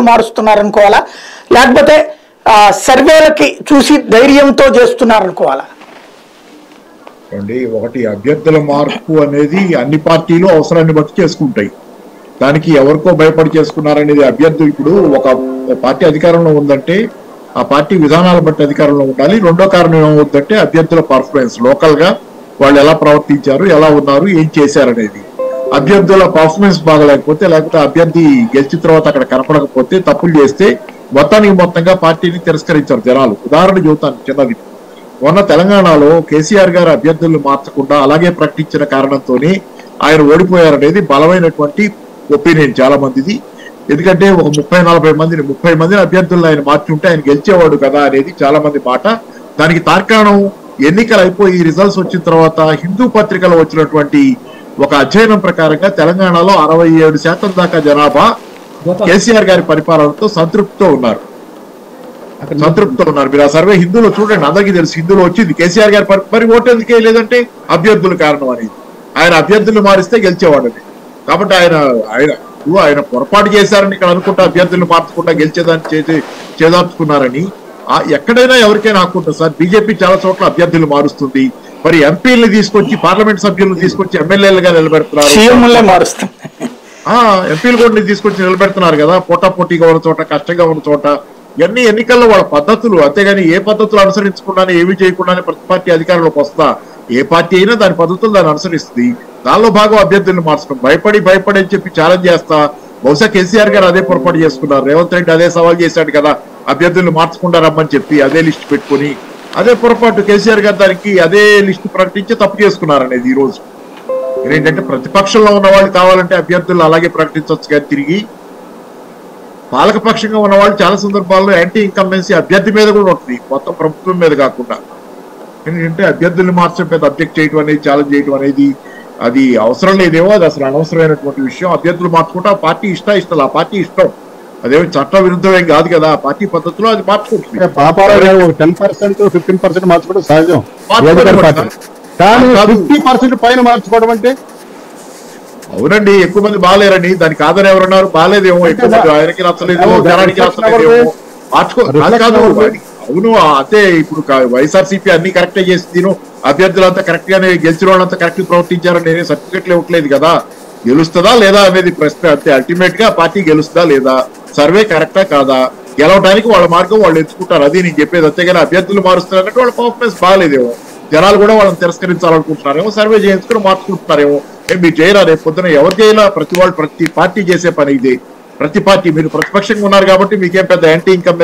మారుస్తున్నారనుకోవాలా, లేకపోతే సర్వేలకి చూసి ధైర్యంతో చేస్తున్నారనుకోవాలా? ఒకటి, అభ్యర్థుల మార్పు అనేది అన్ని పార్టీలు అవసరాన్ని బట్టి చేసుకుంటాయి. దానికి ఎవరికో భయపడి చేసుకున్నారనేది అభ్యర్థులు. ఇప్పుడు ఒక పార్టీ అధికారంలో ఉందంటే ఆ పార్టీ విధానాల బట్టి అధికారంలో ఉండాలి. రెండో కారణం ఏమవుతుందంటే అభ్యర్థుల పర్ఫార్మెన్స్, లోకల్ గా వాళ్ళు ఎలా ప్రవర్తించారు, ఎలా ఉన్నారు, ఏం చేశారనేది. అభ్యర్థుల పర్ఫార్మెన్స్ బాగలేకపోతే, లేకపోతే అభ్యర్థి గెలిచిన తర్వాత అక్కడ కనపడకపోతే, తప్పులు చేస్తే మొత్తంగా పార్టీని తిరస్కరించారు జనాలు. ఉదాహరణ చెబుతాను చిన్నది. మొన్న తెలంగాణలో కేసీఆర్ గారు అభ్యర్థులను మార్చకుండా అలాగే ప్రకటించిన కారణంతోనే ఆయన ఓడిపోయారనేది బలమైనటువంటి ఒపీనియన్ చాలా మందిది. ఎందుకంటే ఒక 30-40 మందిని అభ్యర్థులను ఆయన మార్చుంటే ఆయన గెలిచేవాడు కదా అనేది చాలా మంది మాట. దానికి తార్కాణం ఎన్నికలు అయిపోయి రిజల్ట్స్ వచ్చిన తర్వాత హిందూ పత్రికలో వచ్చినటువంటి ఒక అధ్యయనం ప్రకారంగా తెలంగాణలో 67% దాకా జనాభా కేసీఆర్ గారి పరిపాలనతో సంతృప్తితో ఉన్నారు. మీరు ఆ సర్వే హిందూలో చూడండి, అందరికీ తెలుసు. హిందూలో వచ్చింది కేసీఆర్ గారి మరి ఓటు ఎందుకే లేదంటే అభ్యర్థుల కారణం అనేది. ఆయన అభ్యర్థులు మారిస్తే గెలిచేవాడని. కాబట్టి ఆయన పొరపాటు చేశారని ఇక్కడ అనుకుంటా అభ్యర్థులు మార్చకుండా గెలిచేదాన్ని చేదార్చుకున్నారని. ఎక్కడైనా ఎవరికైనా ఆకుంటుంది సార్. బీజేపీ చాలా చోట్ల అభ్యర్థులు మారుస్తుంది. మరి ఎంపీలను తీసుకొచ్చి, పార్లమెంట్ సభ్యులను తీసుకొచ్చి ఎమ్మెల్యేలుగా నిలబెడుతున్నారు. ఎంపీలు కూడా తీసుకొచ్చి నిలబెడుతున్నారు కదా, పోటాపోటీగా ఉన్న చోట, కష్టంగా ఉన్న చోట. ఇవన్నీ ఎన్నికల్లో వాళ్ళ పద్ధతులు. అంతేగాని ఏ పద్ధతులు అనుసరించకుండానే, ఏమీ చేయకుండానే ప్రతి పార్టీ అధికారంలోకి వస్తా, ఏ పార్టీ అయినా దాని పద్ధతులు దాన్ని అనుసరిస్తుంది. దానిలో భాగం అభ్యర్థులను మార్చడం. భయపడి అని చెప్పి ఛాలెంజ్ చేస్తా. బహుశా కేసీఆర్ గారు అదే పొరపాటు చేసుకున్నారు. రేవంత్ రెడ్డి అదే సవాల్ చేశాడు కదా, అభ్యర్థులను మార్చకుండా రమ్మని చెప్పి అదే లిస్ట్ పెట్టుకుని. అదే పొరపాటు కేసీఆర్ గారు దానికి అదే లిస్ట్ ప్రకటించి తప్పు చేసుకున్నారు అనేది. ఈ రోజు ఏంటంటే ప్రతిపక్షంలో ఉన్న వాళ్ళు కావాలంటే అభ్యర్థులు అలాగే ప్రకటించవచ్చు కానీ తిరిగి పాలకపక్షంగా ఉన్న వాళ్ళు చాలా సందర్భాల్లో యాంటీ ఇన్కంబెన్సీ అభ్యర్థి మీద కూడా ఉంటుంది, మొత్తం ప్రభుత్వం మీద కాకుండా. ఎందుకంటే అభ్యర్థుల్ని మార్చడం పెద్ద అబ్జెక్ట్ చేయడం అనేది, ఛాలెంజ్ చేయడం అనేది అది అవసరం లేదేమో, అది అసలు అనవసరమైనటువంటి విషయం. అభ్యర్థులు మార్చుకుంటే ఆ పార్టీ ఇష్టాలు, ఆ పార్టీ ఇష్టం. అదేమి చట్ట విరుద్ధమేం కాదు కదా, ఆ పార్టీ పద్ధతిలో అది మార్చుకుంటుంది. 10% మార్చుకోవడం సహజం, కానీ 50% పైన మార్చుకోవడం అంటే అవునండి. ఎక్కువ మంది బాగాలేరని దానికి కాదని ఎవరున్నారు? బాగాలేదేమో, ఎక్కువ మంది ఆయనకి నచ్చలేదేమో, జనానికి నచ్చలేదేమో, కాదు. అవును, అదే ఇప్పుడు వైఎస్ఆర్సీపీ అన్ని కరెక్టే చేసి తిను, అభ్యర్థులంతా కరెక్ట్ గానే, గెలిచిన వాళ్ళంతా కరెక్ట్ ప్రవర్తించారని నేనే సర్టిఫికెట్లు ఇవ్వట్లేదు కదా. గెలుస్తుందా లేదా అనేది ప్రశ్న అంతే. అల్టిమేట్ గా పార్టీ గెలుస్తుందా లేదా, సర్వే కరెక్టా కాదా, గెలవడానికి వాళ్ళ మార్గం వాళ్ళు ఎంచుకుంటారు. అది నేను చెప్పేది. అంతేగాని అభ్యర్థులు మారుస్తారంటే వాళ్ళ పర్ఫార్మెన్స్ బాగాలేదేమో, జనాలు కూడా వాళ్ళని తిరస్కరించాలనుకుంటున్నారేమో, సర్వే చేయించుకుని మార్చుకుంటున్నారేమో. మీరు చేయరా? రేపు పొద్దున ఎవరు చేయాలా? ప్రతి పార్టీ చేసే పని ఇదే. ప్రతి పార్టీ, మీరు ప్రతిపక్షంగా ఉన్నారు కాబట్టి మీకేం పెద్ద యాంటీ ఇన్కమ్